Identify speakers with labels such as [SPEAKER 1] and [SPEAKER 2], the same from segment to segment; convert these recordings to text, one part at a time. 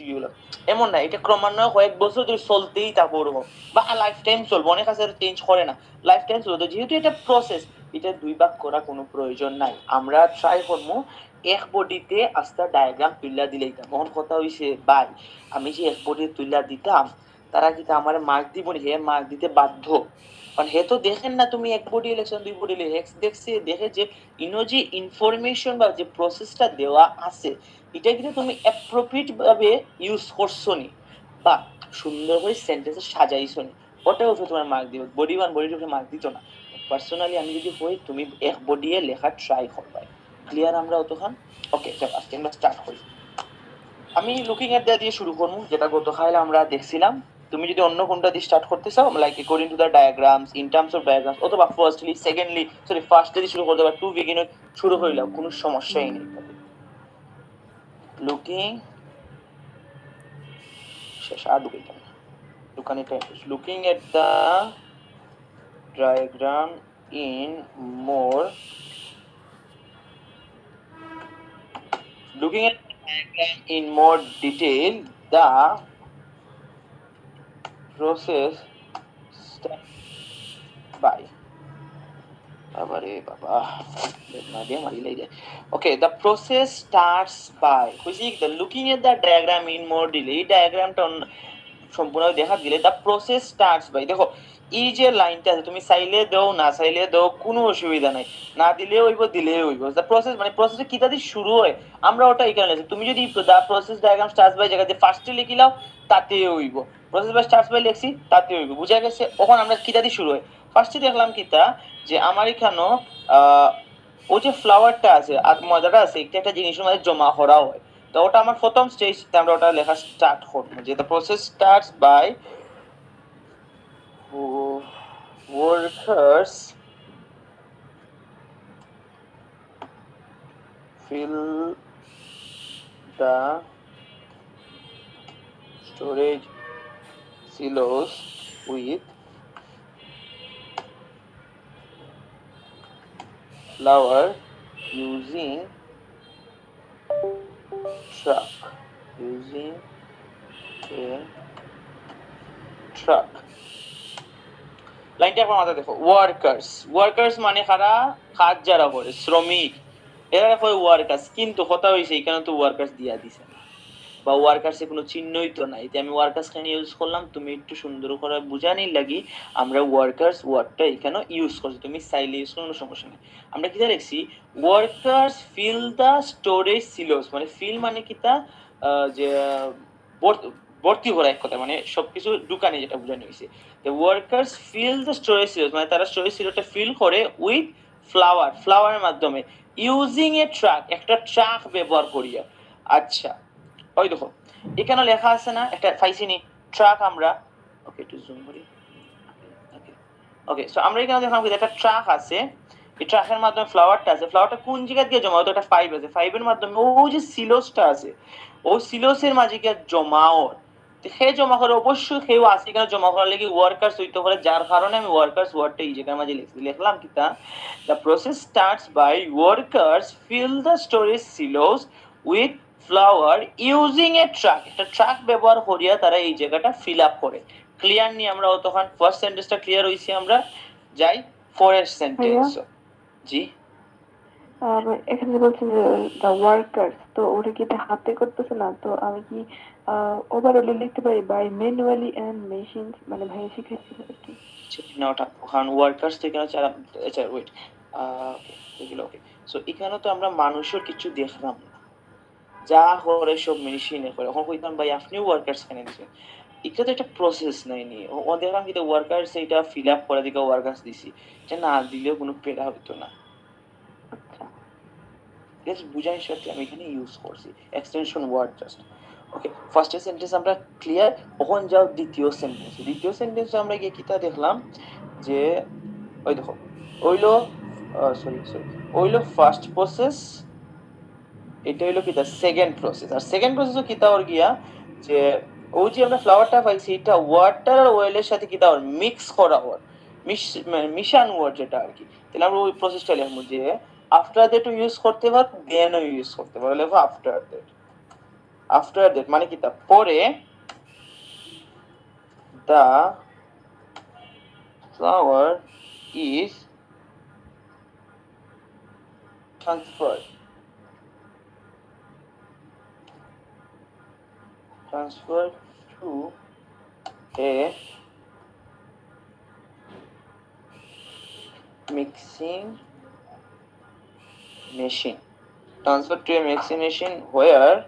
[SPEAKER 1] যেগুলো এমন না, এটা ক্রমান্বয়ে কয়েক বছর ধরে চলতেই থাকবো ওরকম, বা লাইফ টাইম চলবো, অনেক আছে চেঞ্জ করে না, লাইফ টাইম চলবে। যেহেতু এটা প্রসেস, এটা দুই ভাগ করা কোনো প্রয়োজন নাই। আমরা ট্রাই করবো এক বডিতে আস্তা ডায়াগ্রাম তুললা দিলেই। তখন কথা হইছে ভাই, আমি যে এক বডি তুললা দিতাম, তারা কিন্তু আমার মার্ক দিব, হে মার্ক দিতে বাধ্য। কারণ হে তো দেখেন না তুমি এক বডি ইলেকশন দুই বডি দেখছে, দেখে যে ইনো যে ইনফরমেশন বা যে প্রসেসটা দেওয়া আছে, এটা কিন্তু তুমি অ্যাপ্রোপ্রিয়েট ভাবে ইউজ করছো নি, বা সুন্দর করে সেন্টেন্সে সাজাইছো নি, ওটাও তোমার মার্ক দিবে। Body one body two mark দিত না। পার্সোনালি আমি যদি হই, তুমি এক বডি এ লেখা ট্রাই করবে। ক্লিয়ার আমরা অতক্ষণ? ওকে, চল আজকে আমরা স্টার্ট করি। আমি লুকিং এট দিয়ে শুরু করবো, যেটা গতকাল আমরা দেখছিলাম। তুমি যদি অন্য কোনটা দিয়ে স্টার্ট করতে চাও, like according to the diagrams, in terms of diagrams, অথবা ফার্স্টলি সেকেন্ডলি সরি ফার্স্ট দিয়ে শুরু করতে পারো, টু বিগিনার শুরু হইলাম, কোনো সমস্যাই নেই। লুকিং শেষ আর দুইটা দোকানে time, looking at the diagram in more looking at the diagram in more detail, the process starts by okay, the process starts by the looking at the diagram in more detail, diagram টা সম্পূর্ণ দেখা দিলে the process starts by, দেখো এই যে লাইনটা আছে, তুমি চাইলে দাও না চাইলে দাও, কোনো অসুবিধা নাই, না দিলে হইব দিলে হইব। the process মানে প্রসেস কিটা দিয়ে শুরু হয়, আমরা ওটা এখানে লিখছি। তুমি যদি the process diagram starts by জায়গাতে ফার্স্টে লিখি লাও, তাতে হইব। প্রসেস বাই স্টার্টস বাই লিখছি, তাতে হইব। বুঝা গেছে? এখন আমরা কিটা দিয়ে শুরু হয়, ফার্স্টে দেখলাম কিটা যে আমার এখানে ওই যে ফ্লাওয়ারটা আছে আর মজাটা আছে, একটা জিনিসের মধ্যে জমা করা হয়। তো ওটা আমার প্রথম স্টেজ, আমরা ওটা লেখা স্টার্ট করব, যে the process starts by workers fill the storage silos with flour using truck, using a truck. লাইনটা একবার মাথা দেখো, ওয়ার্কার্স, ওয়ার্কার্স মানে কারা? কাজ যারা করে, শ্রমিক, এরা কয় ওয়ার্কার্স। কিন্তু কথা হইছে এখানে তো ওয়ার্কার্স দিয়া দিছে না, বা ওয়ার্কার্সে কোনো চিহ্নই তো নাই। আমি ওয়ার্কার্স কেন ইউজ করলাম, তুমি একটু সুন্দর করে বুঝানির লাগি আমরা ওয়ার্কার্স ওয়ার্ডটা এখানে ইউজ করছি, তুমি চাইলে ইউজ কোনো সমস্যা নেই। আমরা কিটা লিখছি, workers fill the storage silos, মানে ফিল মানে কিটা যে ভর্তি করা, এক কথা মানে সবকিছু দোকানে, যেটা বোঝানো হয়েছে। Workers fill the storage silos মানে তারা স্টোরেজ সিলোটা ফিল করে উইথ ফ্লাওয়ার, ফ্লাওয়ারের মাধ্যমে, ইউজিং এ ট্রাক, একটা ট্রাক ব্যবহার করিয়া। আচ্ছা, ওই দেখো এখানে লেখা আছে না, একটা পাইছিনি ট্রাক আমরা, ওকে একটু জুম করি, ওকে ওকে। সো আমরা এখানে দেখলাম একটা ট্রাক আছে, এই ট্রাকের মাধ্যমে ফ্লাওয়ারটা আছে, ফ্লাওয়ারটা কোন জায়গা দিয়ে জমা হতো, একটা পাইপ আছে, পাইপের মাধ্যমে ওই যে সিলোসটা আছে, ওই সিলোসের মাঝে গিয়ে জমাও, সে জমা করে, অবশ্যই কেউ আছে এখানে জমা করার লাগি ওয়ার্কার্স হইতে পারে, যার কারণে আমি ওয়ার্কার্স ওয়ার্ডটা এই জায়গার মাঝে লিখছি। লিখলাম কি তা, the process starts by workers fill the storage silos with flour using a truck, একটা ট্রাক ব্যবহার করিয়া তারা এই জায়গাটা ফিল আপ করে। ক্লিয়ার নি আমরা তখন? ফার্স্ট সেন্টেন্সটা ক্লিয়ার হইছে, আমরা যাই পরের সেন্টেন্স। জি
[SPEAKER 2] এখানে বলছেন যে দ্য ওয়ার্কার্স, তো ওটা কি হাতে করতেছে না, তো আমি কি ওভারঅল লিখতে পারি বাই ম্যানুয়ালি এন্ড মেশিনস, মানে ভাই শিখাইছিল আর কি।
[SPEAKER 1] না ওটা ওখান ওয়ার্কার্স থেকে চারা, আচ্ছা ওয়েট, ওকে এগুলো ওকে। সো এখানে তো আমরা মানুষের কিছু দেখলাম না, যা করে সব মেশিনে করে। এখন কইতাম ভাই আপনি ওয়ার্কার্স কেন দিছেন, এটা তো একটা প্রসেস নাই নি, ও দেখলাম কি ওয়ার্কার্স এটা ফিল আপ করে দিকে ওয়ার্কার্স দিছি, এটা না দিলেও কোনো পেড়া হইতো না। জাস্ট বুঝাই সাথে আমি এখানে ইউজ করছি এক্সটেনশন ওয়ার্ড জাস্ট। ওকে, ফার্স্ট সেন্টেন্স আমরা ক্লিয়ার। এখন যাও দ্বিতীয় সেন্টেন্স। দ্বিতীয় সেন্টেন্সে আমরা গিয়ে কিটা দেখলাম যে ওই দেখো ওইলো ওইলো ফার্স্ট প্রসেস, এটা হইলো কিটা সেকেন্ড প্রসেস। আর সেকেন্ড প্রসেসও কিটা ওর গিয়া যে ওই যে আমরা ফ্লাওয়ারটা পাইছি, এটা ওয়াটার আর অয়েলের সাথে কিটা ওর মিক্স করা ওর মিশান ওয়ার্ড যেটা আর কি। তাহলে আমরা ওই প্রসেসটা লিখবো যে আফটার দ্যাট ইউজ করতে পারো, দেন ইউজ করতে পারো, লেখো আফটার দ্যাট। আফটার দ্যাট মানে কি তা পরে the flower is transferred to a mixing machine. Transferred to a mixing machine where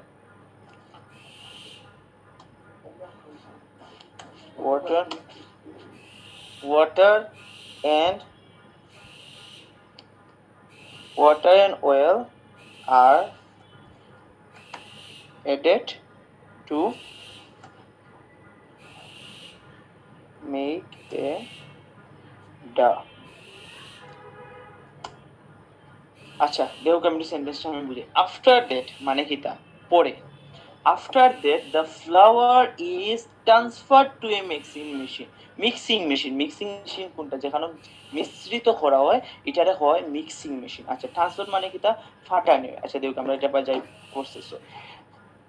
[SPEAKER 1] water and oil are added to make a dough. আচ্ছা দেখো আমি সেন্টেন্সটা আমি বুঝি আফটার দ্যাট মানে কি তা পরে after that the flour is transferred to a mixing machine কোনটা যেখানে মিশ্রিত করা হয় এটারে হয় মিক্সিং মেশিন আচ্ছা ট্রান্সফার মানে কি তা ফাটানো আচ্ছা দেখো আমরা এটা যাই প্রসেস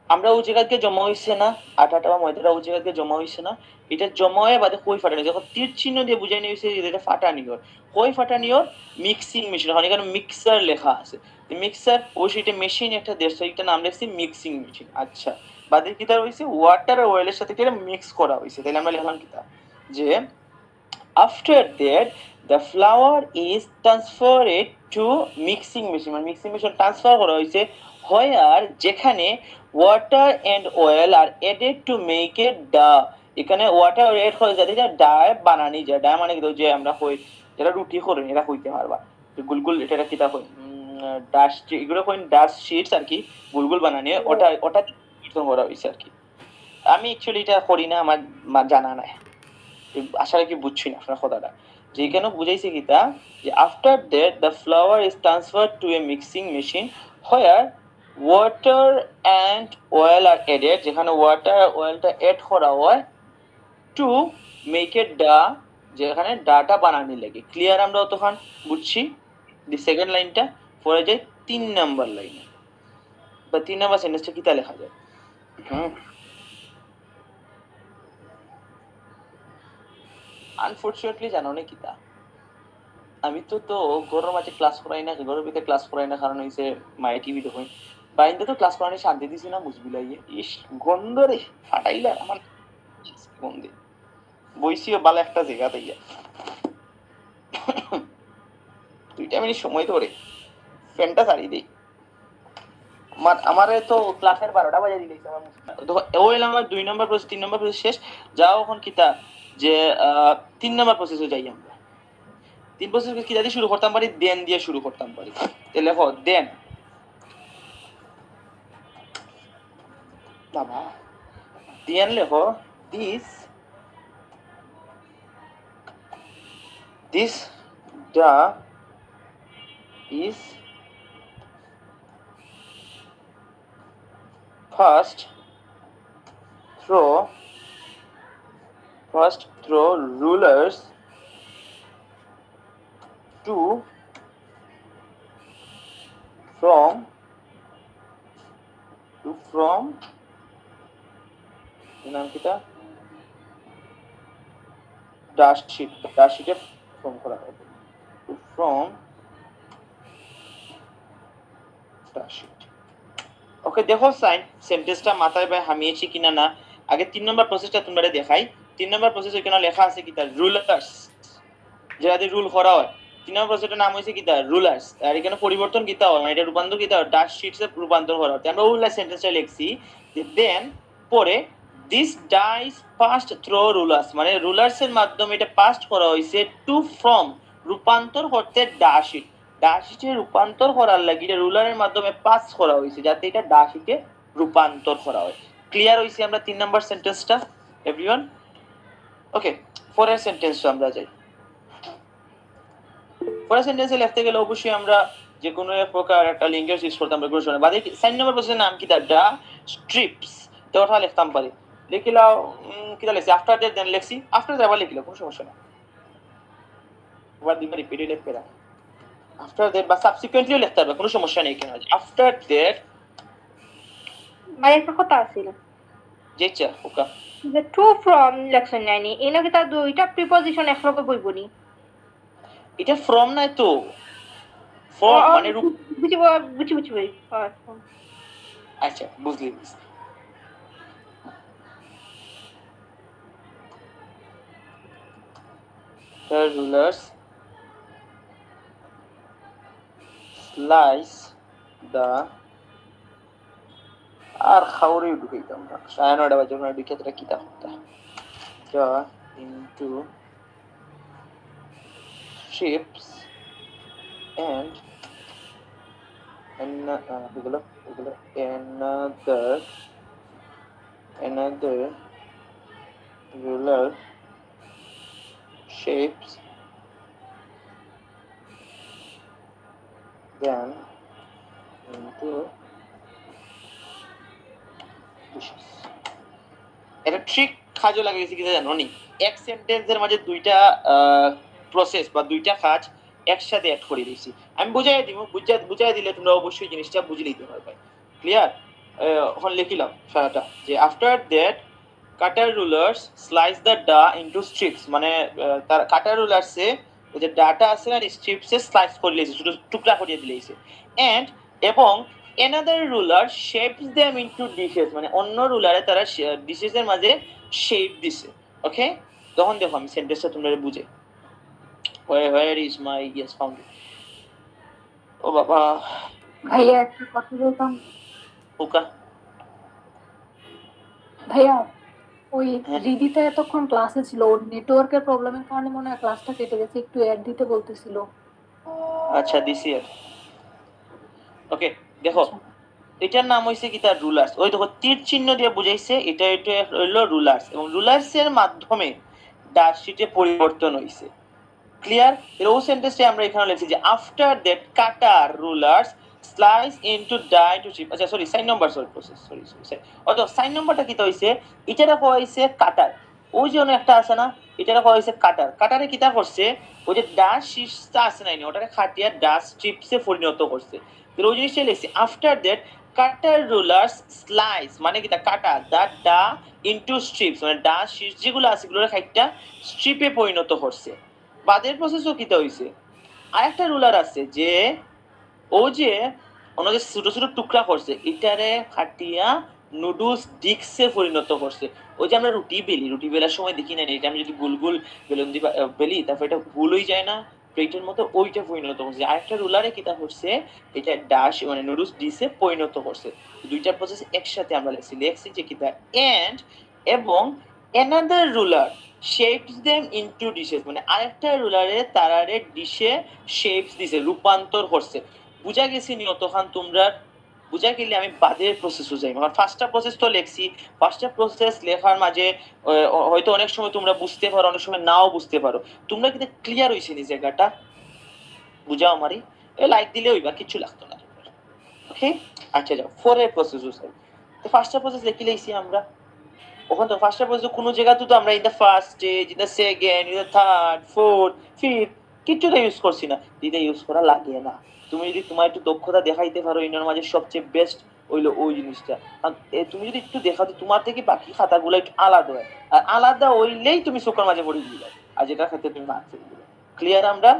[SPEAKER 1] আমরা ওই জায়গাকে জমা হইছে না আটাটা বা ময়দাটা ওই জায়গাকে জমা হইছে না এটা জমা হয়ে বাদে কই ফাটানি যখন তীর চিহ্ন দিয়ে বুঝাই নিয়েছে এটা ফাটানিওর কই ফাটানিওর মিক্সিং মেশিন এখন এখানে মিক্সার লেখা আছে মিক্সার ওই সেটা মেশিন একটা দেড়শো একটা নাম লিখছি মিক্সিং মেশিন আচ্ছা বাদে কি তার হয়েছে ওয়াটার আর অয়েলের সাথে এটা মিক্স করা হয়েছে তাহলে আমরা লিখলাম কি তা যে after that the flour is transferred to mixing machine মানে মিক্সিং মেশিন ট্রান্সফার করা হয়েছে হোয়ার যেখানে water and oil are added to make a dough এখানে ওয়াটার এড হয়ে যাতে ডায় বানানি যায় ডায় মানে কি যে আমরা হই যেটা রুটি করে এরা হইতে পারবা গুলগুল এটা কিতা হই ডাস্ট এগুলো হই ডাস্ট শিটস আর কি গুলগুল বানানি ওটা করা হয়েছে আর কি আমি অ্যাকচুয়ালি এটা করি না আমার জানা নাই আশা রাখি বুঝছি না আপনার কথাটা যেখানে বুঝাইছে গীতা যে after that the flour is transferred to a mixing machine where water and oil are added যেখানে ওয়াটার আর অয়েলটা এড করা হয় টু মেক এ ডা যেখানে ডাটা বানানি লাগে ক্লিয়ার আমরা তখন বুঝছি দি সেকেন্ড লাইনটা পরে যায় 3 নাম্বার লাইনে বা 3 নাম্বার সেন্টেন্সটা কিতা লেখা যায় আনফরচুনেটলি জানো না কিতা আমি তো ঘরের মাঝে ক্লাস করাই না ঘরের ভিতরে ক্লাস করাই না কারণ হইছে মাই টিভি দেখুন বাইন্দে তো ক্লাস করানি শান্তি দিছি না মুসবিলাইয়ে ইস গন্ধ রে ফাটাইলা আমার গন্ধে বইসিও ভালো একটা জায়গা তাইয়া 2 মিনিট সময় ধরে ফ্যানটা ছাড়ি দেই আমারে তো ক্লাসের 12টা বাজে দিলেছে আমার ওই আমার 2 নম্বর প্রসেস 3 নম্বর প্রসেস শেষ যাও এখন কিতা যে 3 নম্বর প্রসেসে যাই আমরা 3 প্রসেস কি দিয়ে শুরু করতাম পারি দেন দিয়ে শুরু করতাম পারি তাহলে লেখো দেন বাবা দেন লেখো this the is first throw rulers to from নাম কিটা ডাস্ট শিটে ফর্ম করা হবে from ডাস্ট শিট ওকে দেখো সাইন সেন্টেন্সটা মাথায় হামিয়েছি কিনা না আগে 3 নম্বর প্রসেসটা তোমরা দেখাই 3 নম্বর প্রসেস এখানে লেখা আছে কিটা রুলার্স যেটা দিয়ে রুল করা হয় 3 নম্বর প্রসেসটার নাম হইছে কিটা রুলার্স আর এখানে পরিবর্তন কিটা হয় এটা রূপান্তর কিটা হয় ডাস্ট শিটসে রূপান্তর করা হয় আমরা ওই সেন্টেন্সটা লিখছি যে দেন পরে this dice passed through rollers মানে রুলার্স এর মাধ্যমে এটা পাস্ট করা হইছে টু ফ্রম রূপান্তর করতে ডাশিটে রূপান্তর করার লাগি এটা রুলারের মাধ্যমে পাস করা হয়েছে যাতে এটা ডাশিটে রূপান্তর করা হয় ক্লিয়ার হইছে আমরা 3 নাম্বার সেন্টেন্সটা এভরিওয়ান ওকে পরের সেন্টেন্সটা আমরা যাই পরের সেন্টেন্সে লিখতে গেলে অবশ্যই আমরা যে কোনো এক প্রকার একটা লিঙ্কের ইউজ করতাম আমরা ঘোষণা বাদে 4 নম্বর প্রসেসের নাম কি দা স্ট্রিপস তো ওটা লিখতাম পারি লিখিলাও কিটা লিখছি আফটার দ্যাট দেন লিখছি আফটার দ্যাট আবার লিখিলাম কোনো সমস্যা না ওয়ার্ড দিবা রিপিটেড লিখতে পারা আফটার দ্যাট বা সাবসিকুয়েন্টলি লিখতে পারবে কোনো সমস্যা নেই কেন আফটার দ্যাট
[SPEAKER 2] মানে একটা কথা আছিল
[SPEAKER 1] যেটা ওকা
[SPEAKER 2] যে টু ফ্রম লেখছেন নাইনি এনে কি তার দুইটা প্রিপজিশন একলগে বইবনি
[SPEAKER 1] এটা ফ্রম নাই তো ফ্রম মানে
[SPEAKER 2] বুঝি বুঝি বুঝি বই
[SPEAKER 1] আচ্ছা বুঝলি the rulers slice the আর খাওয়ারে ঢুকাইতাম না 9:30 বাজে ওখানে ঢুকে তোরা কিতা হতা the into strips and এগুলো another ruler shapes them into dishes এটা ট্রিক কাজে লাগিয়েছি কি জানো নি এক সেন্টেন্সের মাঝে দুইটা প্রসেস বা দুইটা কাজ একসাথে অ্যাড করে দিয়েছি আমি বুঝাই দিব বুঝাই দিলে তোমরা অবশ্যই জিনিসটা বুঝে নিতে পারবে ক্লিয়ার এখন লিখিলাম সারাটা যে after that cutter rulers slice the ডা ইনটু স্ট্রিপস মানে তার কাটার রুলার্সে ওই যে ডাটা আছে না স্ট্রিপসে স্লাইস করে দিয়েছে ছোট টুকরা করে দিয়েছে এন্ড এবং another ruler shapes them into dishes মানে অন্য রুলারে তারা ডিশেসের মাঝে শেপ দিছে ওকে তখন দেখো আমি সেন্টেন্সটা তোমরা বুঝে where is my yes found it ও বাবা
[SPEAKER 2] ভাইয়া একটা কথা বলতাম
[SPEAKER 1] ওকা
[SPEAKER 2] ভাইয়া ওই রিদিতা এতক্ষণ ক্লাসে ছিল ওর নেটওয়ার্কের প্রবলেমের কারণে মনে হয় ক্লাসটা কেটে গেছে একটু অ্যাড দিতে বলতেছিল
[SPEAKER 1] আচ্ছা দিছি ওকে দেখো এটার নাম হইছে কি তার রুলার্স ওই দেখো তীর চিহ্ন দিয়ে বুঝাইছে এটা হইলো রুলার্স এবং রুলার্স এর মাধ্যমে ডাশ শিটে পরিবর্তন হইছে ক্লিয়ার এর ও সেন্টেন্সটা আমরা এখানে লিখছি যে after that cutter rulers slice into die to chip আচ্ছা sorry sign number sorry process sorry অত সাইন নাম্বারটা কি হইছে এটা রাখা হইছে কাটার ওই যে একটা আছে না এটা রাখা হইছে কাটার কাটারে কিটা করছে ওই যে ডাশ শীর্ষটা আছে না ওটাকে খাটিয়া ডাশ স্ট্রিপসে পরিণত করছে তো ওই জিনিসটা লিখছি after that cutter rulers slice মানে কিটা কাটা দা ডা ইনটু স্ট্রিপস মানে ডাশ শীর্ষ যেগুলো আছে সেগুলো খাইটা স্ট্রিপে পরিণত করছে বাদের প্রসেসও কিটা হইছে আরেকটা রুলার আছে যে ও যে ওনাদের ছোট ছোট টুকরা করছে এটারে খাটিয়া নুডলস ডিক্সে পরিণত করছে ওই যে আমরা রুটি বেলার সময় দেখি না এটা আমি যদি গোল গোল বেলুন দিয়ে বেলি তারপর এটা ভুল হয়ে যায় না প্লেটের মতো ওইটা পরিণত করছে আরেকটা রুলারে কিটা করছে এটা ডাশ মানে নুডলস ডিশে পরিণত করছে দুইটা প্রসেস একসাথে আমরা লিখছি যে কিটা এন্ড এবং another ruler shapes them into dishes মানে আরেকটা রুলারে তারারে ডিশে শেপস দিছে রূপান্তর করছে বুঝা গেছি নি অতখান তোমরা বুঝা গেলে আমি বাদের প্রসেসও যাই আমার ফার্স্টটা প্রসেস তো লেখছি ফার্স্টটা প্রসেস লেখার মাঝে হয়তো অনেক সময় তোমরা বুঝতে পারো অনেক সময় নাও বুঝতে পারো তোমরা কিন্তু ক্লিয়ার হইছে নি জায়গাটা বুঝাও আমারই লাইক দিলে হইবা কিছু লাগতো না ওকে আচ্ছা যাও ফোরের প্রসেসও যাই তো ফার্স্টটা প্রসেস লিখে লইছি আমরা ওখানে তো ফার্স্টটা প্রসেস কোনো জায়গাতে তো আমরা in the first stage in the second in the third fourth fifth কিচ্ছুটা ইউজ করছি না দিদা ইউজ করা লাগে না তুমি যদি তোমার একটু দক্ষতা দেখাইতে পারো ইনার মাঝে সবচেয়ে বেস্ট হইলো ওই জিনিসটা তুমি যদি একটু দেখাতে তোমার থেকে বাকি খাতাগুলো একটু আলাদা হয় আর আলাদা হইলেই তুমি চোখের মাঝে পড়ে দিবে আর যেটা ক্ষেত্রে তুমি মার্কস দিবে ক্লিয়ার আমরা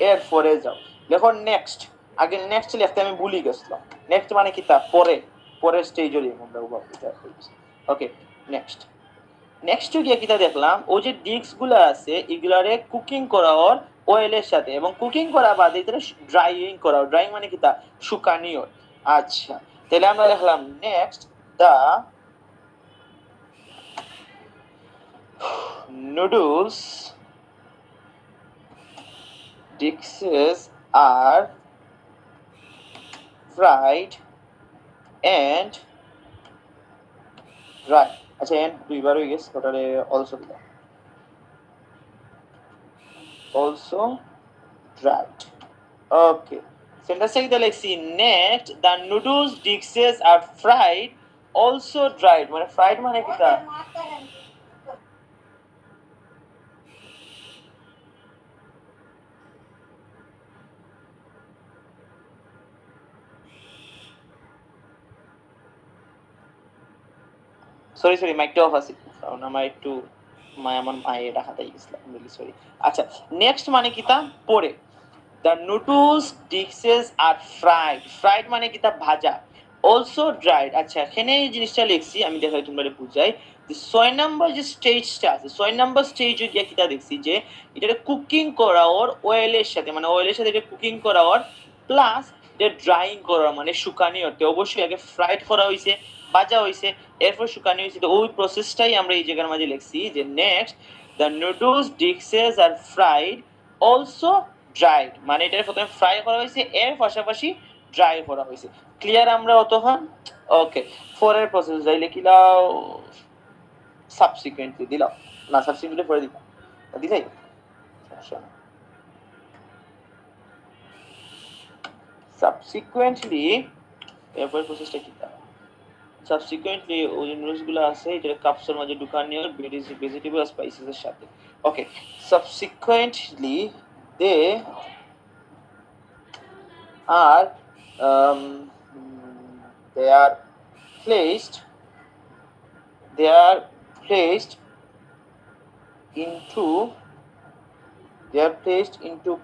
[SPEAKER 1] এর পরে যাও দেখো নেক্সট আগে নেক্সট লিখতে আমি ভুলি গেছিলাম নেক্সট মানে কি তা পরের স্টেজে আমরা ওকে নেক্সট গিয়ে কিটা দেখলাম ওই যে ডিস্ক গুলা আছে এগুলারে কুকিং করা ওর অয়েলের সাথে এবং কুকিং করা বাদে এটা ড্রাইং করা ড্রাইং মানে কিটা শুকানিও আচ্ছা তাহলে আমরা লিখলাম next the noodles dishes are fried and dry আচ্ছা এন্ড দুইবার হয়ে গেছে ওটারে অলসো dried okay সেন্টেন্সে কি লিখছি next the noodles dishes are fried also dried মানে ফ্রাইড মানে কিটা সরি মাইকটা অফ আছে কারণ আমার একটু আমার মায়ের রাখাতে গেছিলাম, রিলি সরি। আচ্ছা, নেক্সট মানে কিতা পরে, the noodles dishes are fried, fried মানে কিতা ভাজা, অলসো ড্রাইড। আচ্ছা, এখানে এই জিনিসটা লিখছি আমি দেখাই তোমরা বুঝাই, যে 6 নম্বর যে স্টেজটা আছে, 6 নম্বর স্টেজে গিয়ে কিতা দেখছি যে এটা কুকিং করা ওর অয়েলের সাথে, মানে অয়েলের সাথে এটা কুকিং করা ওর প্লাস এটা ড্রাইং করা মানে শুকানি হতে, অবশ্যই আগে ফ্রাইড করা হয়েছে, ভাজা হয়েছে, এরপর শুকানি হয়েছে। তো ওই প্রসেসটাই আমরা এই জায়গার মাঝে লিখছি যে next the noodles dishes are fried also dried, মানে এটা প্রথমে ফ্রাই করা হয়েছে এর পাশাপাশি ড্রাই করা হয়েছে। ক্লিয়ার আমরা অতক্ষণ? ওকে, ফরের প্রসেস যাইলে কিলাও সাবসিকুয়েন্টলি দিলাম, না সাবসিকুয়েন্টলি পরে দিলাম দিলাই সাবসিকুয়েন্টলি, এরপর প্রসেসটা কি সাবসিকুয়েন্টলি ওই নুডলস গুলো আছে এটা কাপসের মাঝে ঢুকানি আর ভেজিটেবল আর স্পাইসেস এর সাথে। Okay, subsequently they are um, they are placed they are placed into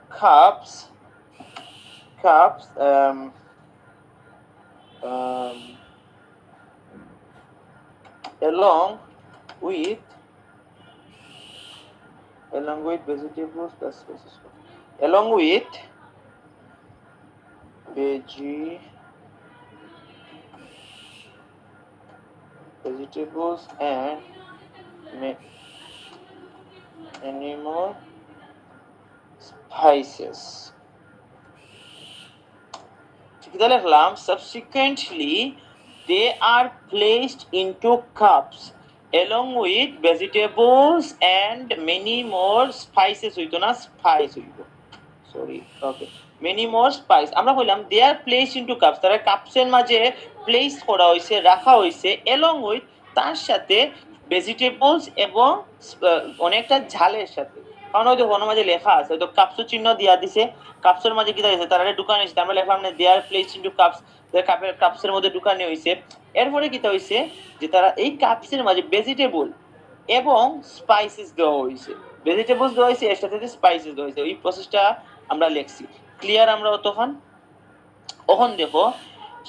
[SPEAKER 1] cups um, along with vegetables plus spices, along with vegetables and any more spices. কিটা লিখলাম subsequently they are placed into cups along with vegetables and many more spices, হইতো না spice হইতো, sorry. ওকে, many more spice আমরা কইলাম দে আর place into cups, তারা কাপসের মাঝে place করা হইছে, রাখা হইছে, এলং উইথ তার সাথে ভেজিটেবলস এবং অনেকটা ঝালের সাথে। কারণ ওই দেখো মাঝে লেখা আছে, তো কাপসের চিহ্ন দিয়া দিছে, কাপসের মাঝে কি দিয়েছে তারা দোকানে এসে আমরা লেখলাম না দে আর প্লেস ইনটু কাপস, কাপের কাপসের মধ্যে দোকানে হইছে। এরপরে কি হইছে যে তারা এই কাপসের মাঝে ভেজিটেবল এবং স্পাইসেস দেওয়া হয়েছে, ভেজিটেবলস দেওয়া হয়েছে এর সাথে স্পাইসেস দেওয়া হয়েছে, এই প্রসেসটা আমরা লিখছি। ক্লিয়ার আমরা তখন? এখন দেখো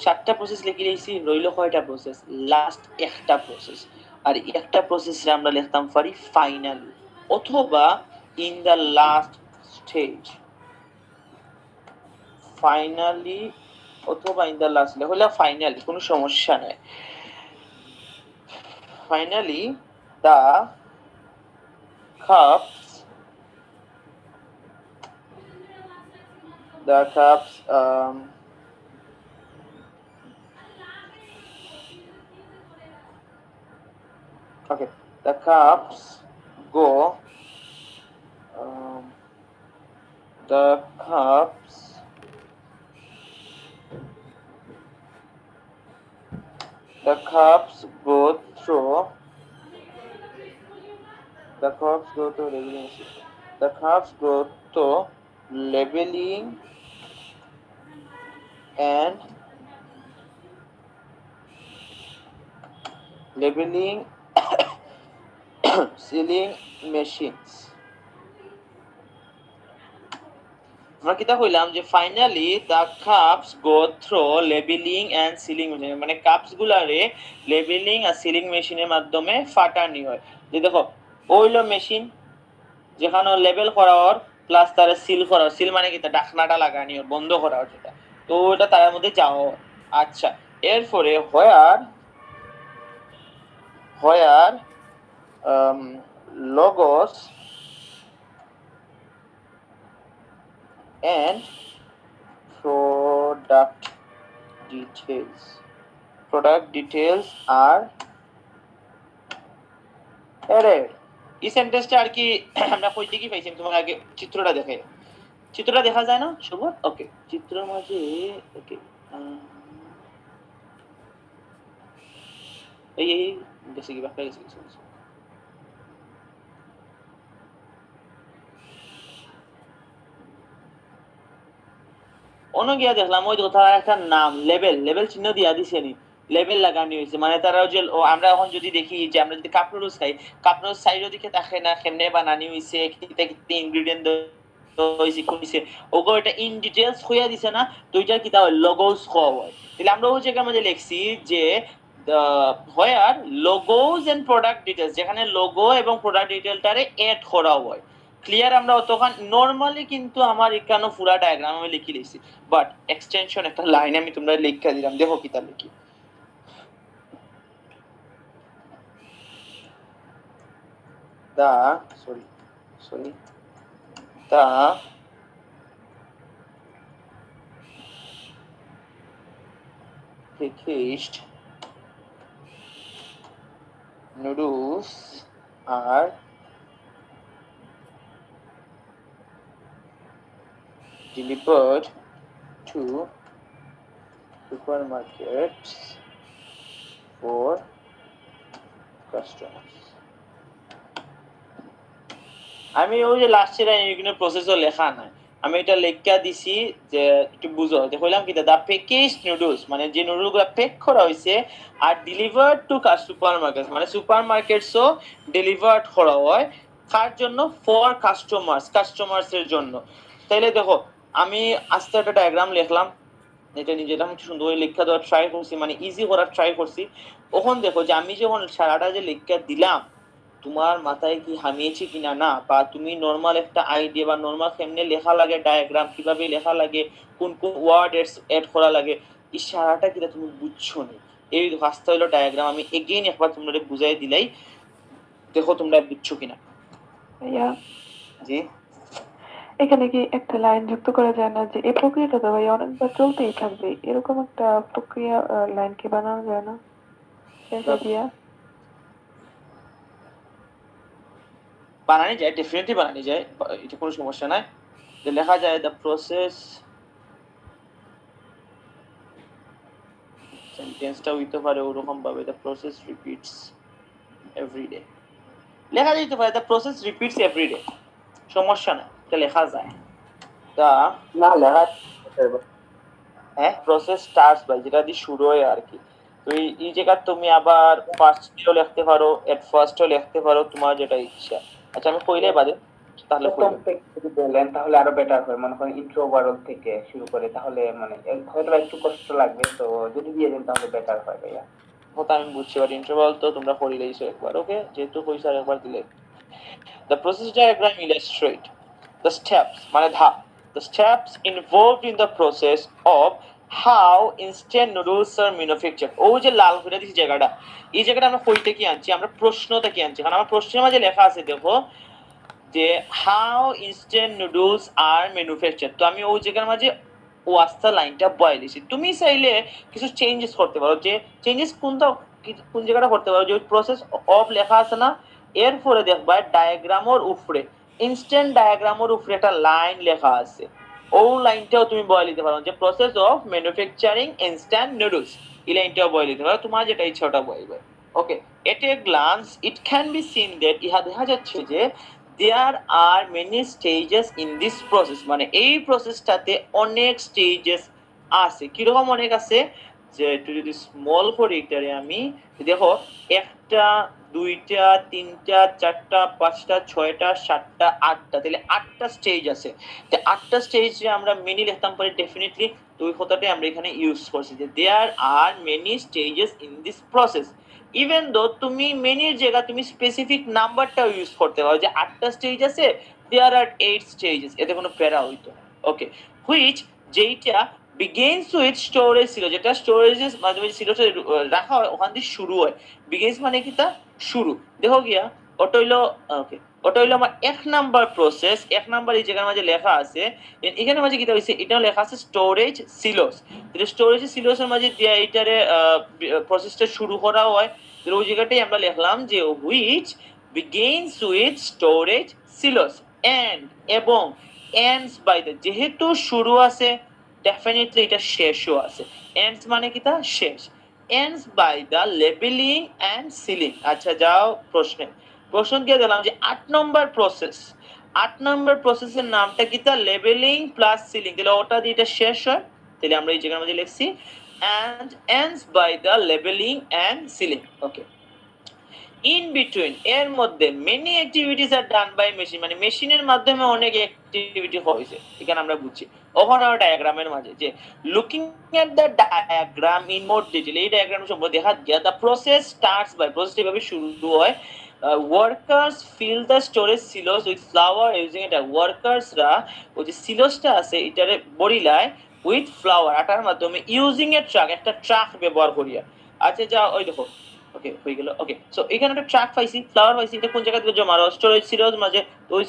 [SPEAKER 1] 7টা প্রসেস লিখে দিয়েছি, রইল কয়টা প্রসেস? লাস্ট একটা প্রসেস, আর একটা প্রসেসে আমরা লিখতাম পারি ফাইনালি অথবা in the last stage, finally অথবা ইন দ্য লাস্ট হলে ফাইনালি, কোনো সমস্যা নাই। Finally the cups okay, the cups go the cups go through the cups go to labeling, the cups go to labeling and sealing machines। আমরা কিটা কইলাম যে finally the cups go through labelling and sealing machine, মানে cups গুলারে labelling আর sealing মেশিনের মাধ্যমে ফাটানি হয়। যে দেখো ওইলো মেশিন যেখানে লেবেল করা ওর প্লাস তারা সিল করা, সিল মানে কি ঢাকনাটা লাগানি ওর বন্ধ করা ওর যেটা, তো ওটা তার মধ্যে যাও। আচ্ছা, এরপরে হোয়ার logos and product details are added। এই সেন্টেন্সটা আর কি আমরা কইতে কি পাইছি, তোমাকে আগে চিত্রটা দেখাই, চিত্রটা দেখা যায় না শুভ? ওকে, চিত্রের মাঝে ওকে এই গেছে কি বাকি গেছে অন্য গিয়া দেখলাম ওই কথা একটা নাম লেবেল চিহ্ন দিয়া দিছে নি, লেভেল লাগানো হয়েছে, মানে তারা যে আমরা এখন যদি দেখি যে আমরা যদি কাপ নুডলস খাই, কাপ নুডলস সাইডের দিকে তাকাই না কেমনে বানানি হয়েছে, কিতা কিতা ইনগ্রেডিয়েন্ট হয়েছে কইছে, ওগো এটা ইন ডিটেইলস হইয়া দিছে না, তো এটা কিতা হয় লোগোস হয়। তাহলে আমরা ওই জায়গার মধ্যে লিখছি যে হোয়ার লোগোস এন্ড প্রোডাক্ট ডিটেইলস, যেখানে লোগো এবং প্রোডাক্ট ডিটেইলটারে এড করা হয়। ক্লিয়ার? আমরা তখন নরমালি কিন্তু আমার এখানে পুরা ডায়াগ্রাম আমি লিখি লিখছি, বাট এক্সটেনশন একটা লাইন আমি তোমরা লিখা দিলাম, দেখো কিতা লিখি। the packaged noodles are delivered to supermarkets for customers. আমি ওই যে লাস্টের এখানে প্রসেসর লেখা নাই, আমি এটা লেখা দিছি যে একটু বুঝো, যে কইলাম কি দা প্যাকেজ নুডলস মানে যে নুডলগুলো প্যাক করা হইছে আর ডেলিভার্ড টু সুপারমার্কেটস, মানে সুপারমার্কেটসও ডেলিভার্ড করা হয় কার জন্য? ফর কাস্টমার্স এর জন্য। তাইলে দেখো আমি আস্তে একটা ডায়াগ্রাম লিখলাম, এটা নিজেটা একটু সুন্দর করে লেখা দেওয়ার ট্রাই করছি, মানে ইজি করার ট্রাই করছি। ওখান দেখো যে আমি যখন সারাটা যে লেখা দিলাম, তোমার মাথায় কি হামিয়েছে কিনা না, বা তুমি নরমাল একটা আইডিয়া বা নরমাল কেমনে লেখা লাগে ডায়াগ্রাম, কিভাবে লেখা লাগে, কোন কোন ওয়ার্ড এড করা লাগে, এই সারাটা কিনা তুমি বুঝছো না। এই রাস্তা হলো ডায়াগ্রাম, আমি এগেইন একবার তোমরা বুঝাই দিলাই, দেখো তোমরা বুঝছো কিনা।
[SPEAKER 2] ভাইয়া
[SPEAKER 1] জি,
[SPEAKER 2] এখানে কি একটা লাইন যুক্ত করা যায় না যে এই প্রক্রিয়াটা তো ভাই অনেকবার চলতেই থাকবে, এরকম একটা প্রক্রিয়া লাইন কি বানানো যায় না শেষে দিয়া?
[SPEAKER 1] বানানো যায়, ডেফিনেটলি বানানো যায়, এটা কোনো সমস্যা নাই। যে লেখা যায় দ্য প্রসেস, সেন্টেন্সটা হইতে পারে ওরকম ভাবে দ্য প্রসেস রিপিটস এভরিডে, লেখা যেতে পারে দ্য প্রসেস রিপিটস এভরিডে, সমস্যা নাই, এটা লেখা যায়। দা না লেখা হ্যাঁ প্রসেস স্টার্টস বাই, যেটা দিয়ে শুরু হয় আর কি। তো এই জায়গা তুমি আবার ফার্স্ট দিয়েও লিখতে পারো, এট ফার্স্টও লিখতে পারো, তোমার যেটা ইচ্ছা। আচ্ছা আমি কইলে বাদে তাহলে যদি বলেন তাহলে আরো বেটার হয়, মনে করেন ইন্ট্রো ওভারঅল থেকে শুরু করে, তাহলে মানে হয়তো একটু কষ্ট লাগবে, তো যদি দিয়ে দেন তাহলে বেটার হয় ভাইয়া। হয়তো আমি বুঝছি, বাট ইন্টারভাল তো তোমরা করে লইছো একবার, ওকে, যেহেতু কইছো আর একবার দিলে। The process diagram illustrate the steps, মানে ধাপ, the steps involved in the process of how instant noodles are manufactured. ও যে লাল করে দিছি জায়গাটা, এই জায়গাটা আমরা কইতে কি আনছি, আমরা প্রশ্নটা কি আনছি, কারণ আমার প্রশ্নের মাঝে লেখা আছে দেখো যে how instant noodles are manufacture, তো আমি ওই জায়গার মাঝে ও আস্তা লাইনটা বয়ে দিছি। তুমি চাইলে কিছু চেঞ্জেস করতে পারো, যে চেঞ্জেস কোন জায়গাটা করতে পারো, যে প্রসেস অফ লেখা আছে না, এরপরে দেখবা ডায়াগ্রামের উপরে, ইনস্ট্যান্ট ডায়াগ্রামের উপরে একটা লাইন লেখা আছে, ও লাইনটাও তুমি বয়ে দিতে পারো, যে process of manufacturing instant noodles, এই লাইনটাও বয়ে দিতে পারো, তোমার যেটা ইচ্ছা ওটা বলবে। Okay, at a glance it can be seen that, ইহা দেখা যাচ্ছে যে there are many stages in this process, মানে এই প্রসেসটাতে অনেক স্টেজেস আছে। কিরকম অনেক আছে, যে একটু যদি স্মল করি এটারে আমি, দেখো একটা দুইটা তিনটা চারটা পাঁচটা ছয়টা সাতটা আটটা, তাহলে আটটা স্টেজ আছে। তো আটটা স্টেজে আমরা মেনি লিখতাম পারি ডেফিনেটলি, তো ওই কথাটাই আমরা এখানে ইউজ করছি যে there are many stages in this process, even though তুমি মেনির জায়গা তুমি স্পেসিফিক নাম্বারটাও ইউজ করতে পারো, যে আটটা স্টেজ আছে, দেয়ার আর 8 স্টেজেস, এতে কোনো প্যারা হইতো না। ওকে, হুইচ যেইটা বিগিনস উইথ স্টোরেজ ছিল, যেটা স্টোরেজের মাধ্যমে ছিল রাখা হয় ওখান দিয়ে শুরু হয়, বিগিনস মানে কি তা শুরু, দেখো গিয়া ওটা হইলো, ওকে ওটা হইলো আমার এক নাম্বার প্রসেস, এক নাম্বার এই জায়গার মাঝে লেখা আছে, এখানে মাঝে কি হইছে, এটাও লেখা আছে স্টোরেজ সিলোস, স্টোরেজ সিলোসের মাঝে দিয়া এইটারে প্রসেসটা শুরু করা হয়, ওই জায়গাটাই আমরা লিখলাম যে which begins with storage silos and, এবং এন্ডস বাই দ্য, যেহেতু শুরু আছে ডেফিনেটলি এটা শেষও আছে, এন্ডস মানে কি তা শেষ, ends by the labelling and sealing. আচ্ছা যাও প্রশ্ন দিয়ে দিলাম যে 8 নম্বর প্রসেস, 8 নম্বর প্রসেসের নামটা কি তা লেবেলিং প্লাস সিলিং, তাহলে ওটা দিয়ে এটা শেষ হয়, তাহলে আমরা এই জায়গার মধ্যে লিখছি and ends by the labeling and sealing. Okay. In between এর মধ্যে many activities are done by machine, মানে মেশিনের মাধ্যমে অনেক অ্যাক্টিভিটি হয়েছে, এখানে আমরা বুঝছি। ওখানে ডায়াগ্রামের মাঝে যে looking at the diagram in more detail, এই ডায়াগ্রাম সম্পর্কে দেখা গিয়া the process starts by, process এভাবে শুরু হয়, workers fill the storage silos with flour using এটা, ওয়ার্কার্সরা ওই যে সিলোসটা আছে এটারে বড়িলায় উইথ ফ্লাওয়ার আটার মাধ্যমে, ইউজিং এ ট্রাক, একটা ট্রাক ব্যবহার করিয়া। আচ্ছা যা ওই দেখো, ওকে হয়ে গেল। ওকে সো এখানে একটা ট্রাক পাইছি, ফ্লাওয়ার পাইছি, এটা কোন জায়গা থেকে জমা স্টোরেজ সিলোস মাঝে, তো ওই